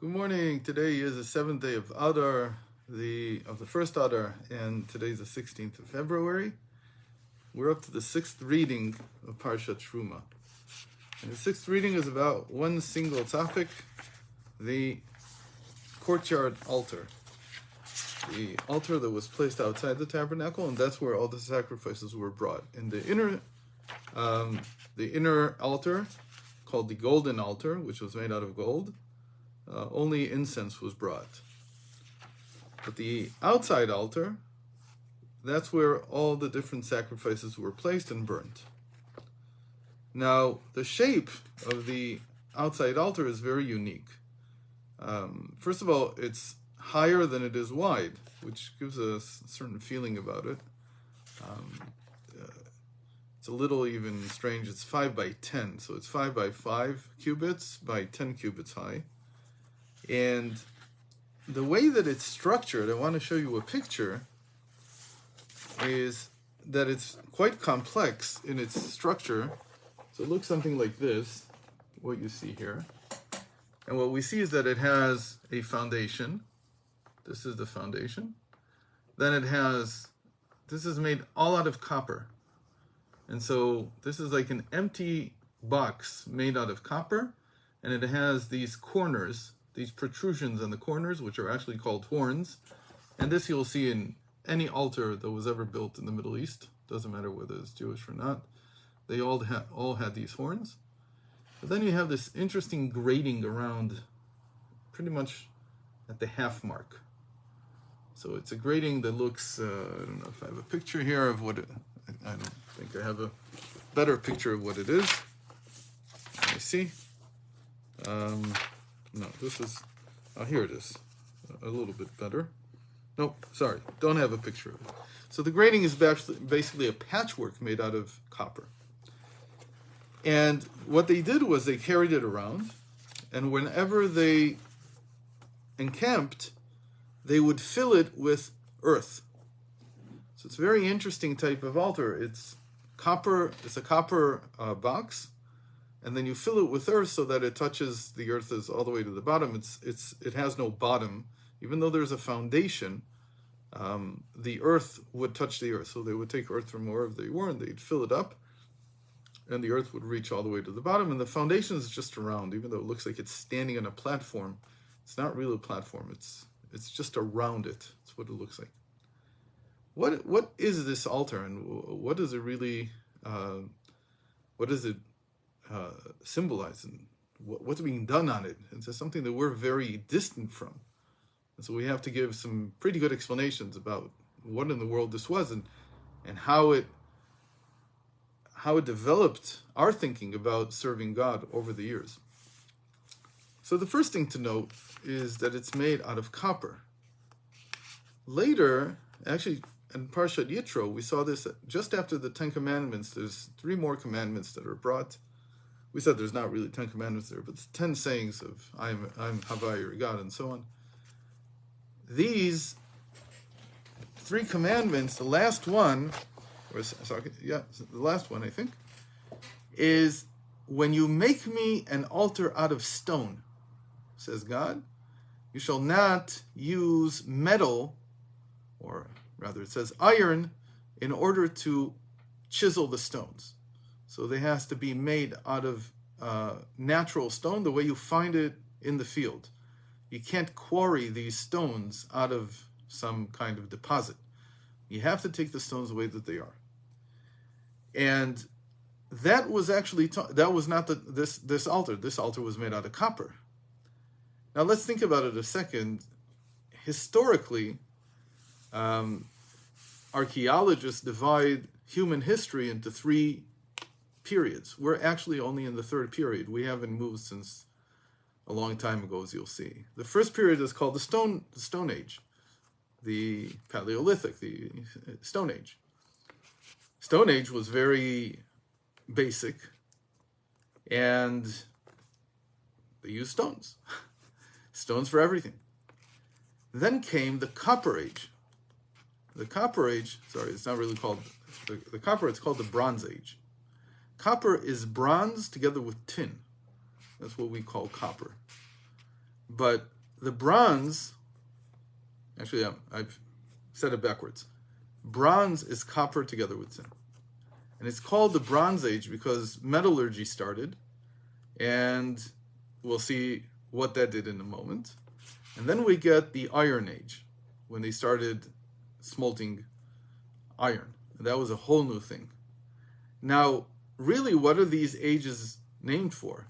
Good morning. Today is the 7th day of Adar, the first Adar, and today is the 16th of February. We're up to the 6th reading of Parshat Terumah. And the 6th reading is about one single topic, the courtyard altar. The altar that was placed outside the tabernacle, and that's where all the sacrifices were brought. In the inner altar, called the golden altar, which was made out of gold, only incense was brought. But the outside altar, that's where all the different sacrifices were placed and burnt. Now, the shape of the outside altar is very unique. First of all, it's higher than it is wide, which gives a certain feeling about it. It's a little even strange. It's 5 by 10, so it's 5 by 5 cubits by 10 cubits high. And the way that it's structured, I want to show you a picture, is that it's quite complex in its structure. So it looks something like this, what you see here. And what we see is that it has a foundation. This is the foundation. Then it has, this is made all out of copper. And so this is like an empty box made out of copper, and it has these corners, these protrusions on the corners, which are actually called horns. And this you'll see in any altar that was ever built in the Middle East. Doesn't matter whether it's Jewish or not. They all had these horns. But then you have this interesting grating around pretty much at the half mark. So it's a grating that looks, I don't know if I have a picture here of what it, I don't think I have a better picture of what it is. Let me see. No, this is, here it is, a little bit better. Nope, sorry, don't have a picture of it. So the grating is basically a patchwork made out of copper. And what they did was they carried it around, and whenever they encamped, they would fill it with earth. So it's a very interesting type of altar. It's copper, it's a copper box, and then you fill it with earth so that it touches the earth all the way to the bottom. It has no bottom. Even though there's a foundation, the earth would touch the earth. So they would take earth from wherever they were, and they'd fill it up, and the earth would reach all the way to the bottom. And the foundation is just around, even though it looks like it's standing on a platform. It's not really a platform. It's just around it. That's what it looks like. What is this altar, and what does it really? What does it symbolize, and what's being done on it? It's something that we're very distant from, and so we have to give some pretty good explanations about what in the world this was, and how it developed our thinking about serving God over the years. So the first thing to note is that it's made out of copper. Later, actually, in Parshat Yitro, we saw this just after the 10 Commandments. There's 3 more commandments that are brought. We said there's not really 10 commandments there, but it's 10 sayings of I'm Havai, your God, and so on. These 3 commandments, the last one, the last one, I think, is when you make me an altar out of stone, says God, you shall not use metal, or rather it says iron, in order to chisel the stones. So they has to be made out of natural stone, the way you find it in the field. You can't quarry these stones out of some kind of deposit. You have to take the stones the way that they are. And that was actually, that was not this altar. This altar was made out of copper. Now let's think about it a second. Historically, archaeologists divide human history into 3 periods. We're actually only in the 3rd period. We haven't moved since a long time ago, as you'll see. The first period is called the Stone Age, the Paleolithic, the Stone Age. Stone Age was very basic, and they used stones. Stones for everything. Then came the Copper Age. The Copper Age, sorry, it's not really called the Copper, it's called the Bronze Age. Copper is bronze together with tin. That's what we call copper. But the bronze, actually, I've said it backwards. Bronze is copper together with tin. And it's called the Bronze Age because metallurgy started, and we'll see what that did in a moment. And then we get the Iron Age, when they started smelting iron. And that was a whole new thing. Now, really, what are these ages named for?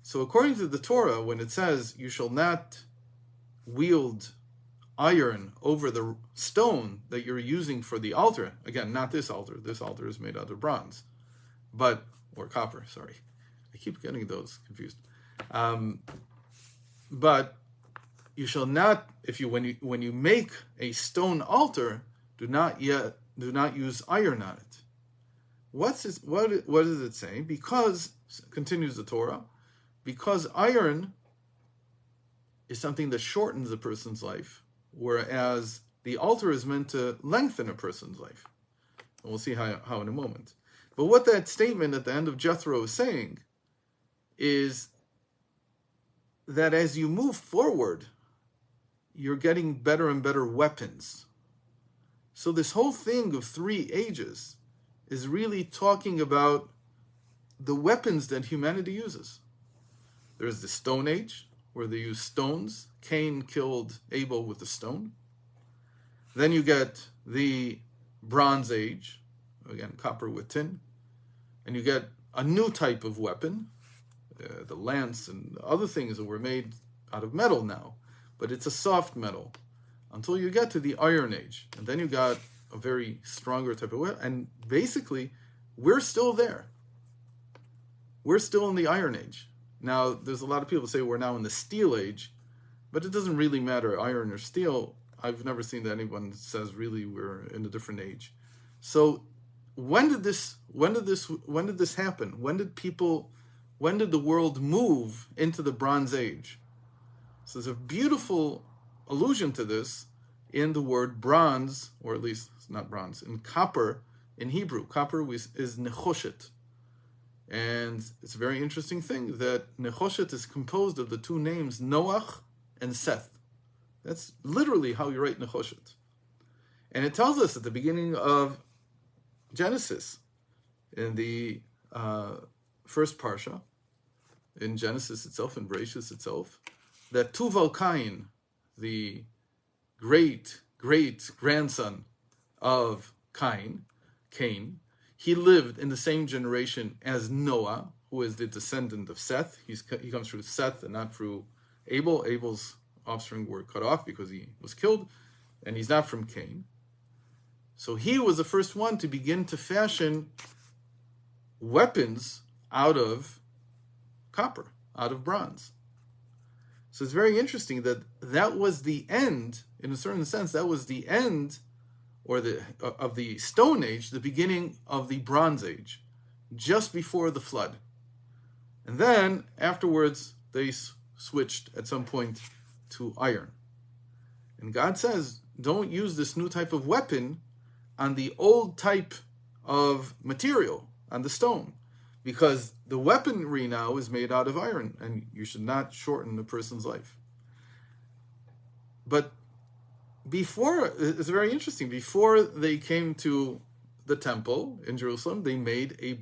So according to the Torah, when it says, you shall not wield iron over the stone that you're using for the altar, again, not this altar is made out of bronze, or copper, sorry. I keep getting those confused. But you shall not, when you make a stone altar, do not use iron on it. What does it say? Because, continues the Torah, because iron is something that shortens a person's life, whereas the altar is meant to lengthen a person's life. And we'll see how in a moment. But what that statement at the end of Jethro is saying is that as you move forward, you're getting better and better weapons. So this whole thing of 3 ages is really talking about the weapons that humanity uses. There's the Stone Age, where they use stones. Cain killed Abel with a stone. Then you get the Bronze Age, again, copper with tin. And you get a new type of weapon, the lance and other things that were made out of metal now. But it's a soft metal until you get to the Iron Age. And then you got a very stronger type of weapon. And basically, we're still there. We're still in the Iron Age. Now, there's a lot of people say we're now in the Steel Age, but it doesn't really matter, iron or steel. I've never seen that anyone says really we're in a different age. So when did this happen? When did the world move into the Bronze Age? So there's a beautiful allusion to this in the word bronze, or at least it's not bronze, in copper in Hebrew. Copper is nechoshet. And it's a very interesting thing that nechoshet is composed of the 2 names Noach and Seth. That's literally how you write nechoshet. And it tells us at the beginning of Genesis, in the first parsha, in Genesis itself, in Bereshit itself, that Tuval Cain, the great-great-grandson of Cain, he lived in the same generation as Noah, who is the descendant of Seth. He comes through Seth and not through Abel. Abel's offspring were cut off because he was killed, and he's not from Cain. So he was the first one to begin to fashion weapons out of copper, out of bronze. So it's very interesting that was the end, in a certain sense, that was the end of the Stone Age, the beginning of the Bronze Age, just before the flood. And then, afterwards, they switched at some point to iron. And God says, don't use this new type of weapon on the old type of material, on the stone, because the weaponry now is made out of iron, and you should not shorten a person's life. But it's very interesting, before they came to the temple in Jerusalem, they made a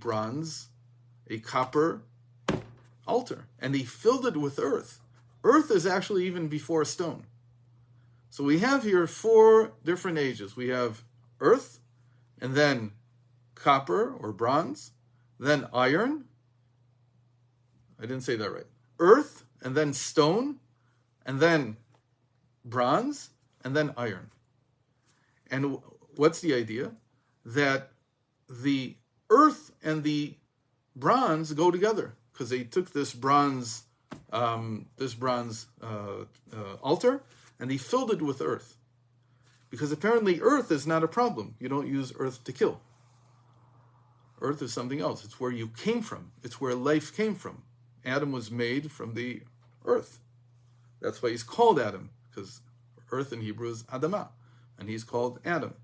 copper altar, and they filled it with earth. Earth is actually even before stone. So we have here 4 different ages. We have earth, and then copper or bronze, then iron. I didn't say that right. Earth, and then stone, and then bronze, and then iron. And what's the idea? That the earth and the bronze go together, because they took this bronze altar and they filled it with earth. Because apparently earth is not a problem. You don't use earth to kill. Earth is something else. It's where you came from. It's where life came from. Adam was made from the earth. That's why he's called Adam, because earth in Hebrew is Adamah, and he's called Adam.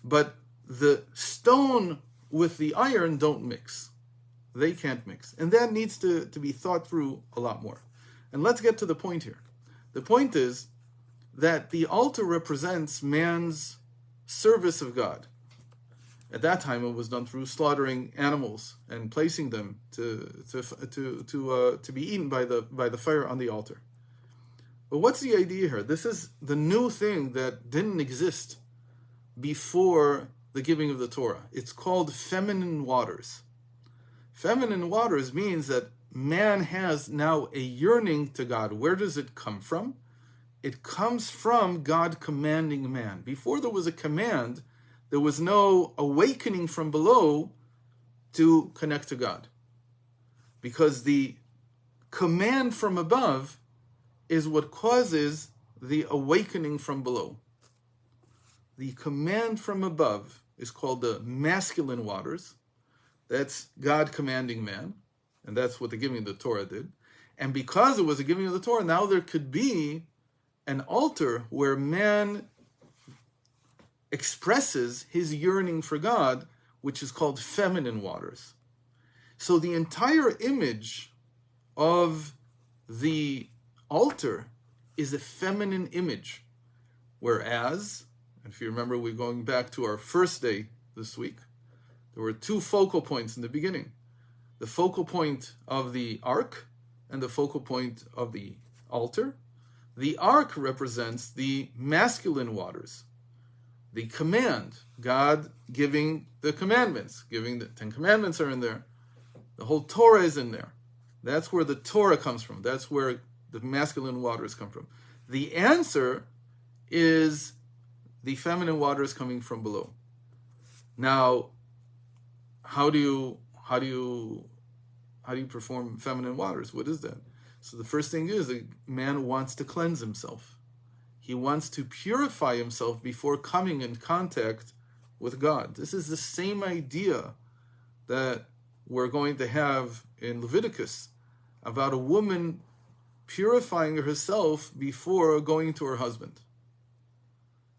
But the stone with the iron don't mix. They can't mix. And that needs to be thought through a lot more. And let's get to the point here. The point is that the altar represents man's service of God. At that time, it was done through slaughtering animals and placing them to be eaten by the fire on the altar. But what's the idea here? This is the new thing that didn't exist before the giving of the Torah. It's called feminine waters. Feminine waters means that man has now a yearning to God. Where does it come from? It comes from God commanding man. Before there was a command, there was no awakening from below to connect to God. Because the command from above is what causes the awakening from below. The command from above is called the masculine waters. That's God commanding man. And that's what the giving of the Torah did. And because it was a giving of the Torah, now there could be an altar where man expresses his yearning for God, which is called feminine waters. So the entire image of the altar is a feminine image. Whereas, if you remember, we're going back to our first day this week, there were two focal points in the beginning. The focal point of the ark and the focal point of the altar. The ark represents the masculine waters. The command, God giving the commandments, giving the 10 commandments are in there. The whole Torah is in there. That's where the Torah comes from. That's where the masculine waters come from. The answer is the feminine waters coming from below. Now, how do you perform feminine waters? What is that? So the first thing is a man wants to cleanse himself. He wants to purify himself before coming in contact with God. This is the same idea that we're going to have in Leviticus about a woman purifying herself before going to her husband.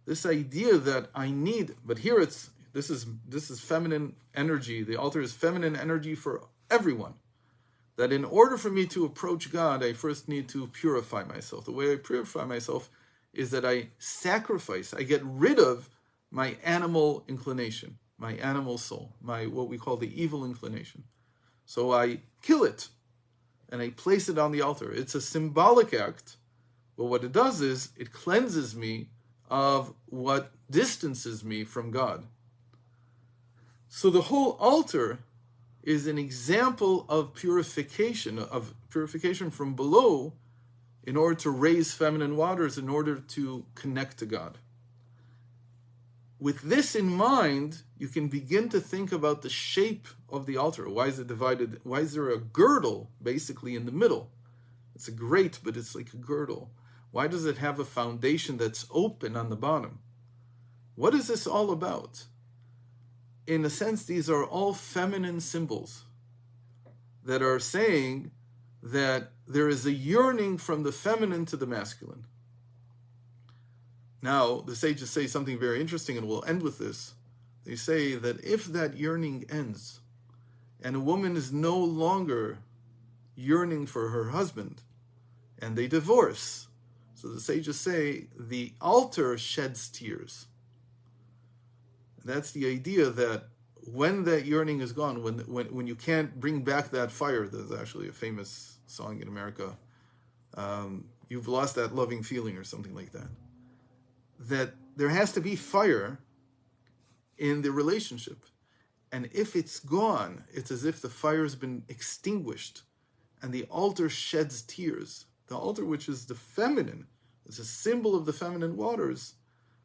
This idea that I need, but here this is feminine energy. The altar is feminine energy for everyone. That in order for me to approach God, I first need to purify myself. The way I purify myself is that I sacrifice, I get rid of my animal inclination, my animal soul, my what we call the evil inclination. So I kill it and I place it on the altar. It's a symbolic act, but what it does is it cleanses me of what distances me from God. So the whole altar is an example of purification from below in order to raise feminine waters, in order to connect to God. With this in mind, you can begin to think about the shape of the altar. Why is it divided? Why is there a girdle basically in the middle? It's a grate, but it's like a girdle. Why does it have a foundation that's open on the bottom? What is this all about? In a sense, these are all feminine symbols that are saying that there is a yearning from the feminine to the masculine. Now, the sages say something very interesting, and we'll end with this. They say that if that yearning ends, and a woman is no longer yearning for her husband, and they divorce, so the sages say the altar sheds tears. That's the idea that when that yearning is gone, when you can't bring back that fire, there's actually a famous song in America, you've lost that loving feeling or something like that. That there has to be fire in the relationship. And if it's gone, it's as if the fire has been extinguished and the altar sheds tears. The altar, which is the feminine, is a symbol of the feminine waters.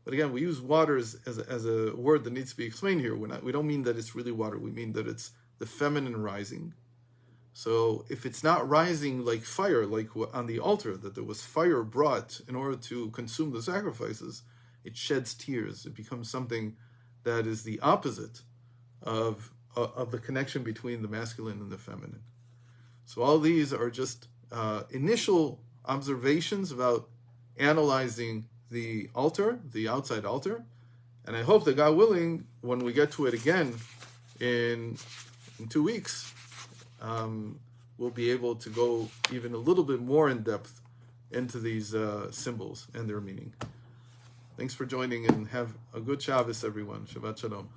But again, we use waters as a word that needs to be explained here. We don't mean that it's really water. We mean that it's the feminine rising. So if it's not rising like fire, like on the altar, that there was fire brought in order to consume the sacrifices, it sheds tears. It becomes something that is the opposite of the connection between the masculine and the feminine. So all these are just initial observations about analyzing the altar, the outside altar. And I hope that God willing, when we get to it again in 2 weeks, we'll be able to go even a little bit more in depth into these symbols and their meaning. Thanks for joining, and have a good Shabbos, everyone. Shabbat Shalom.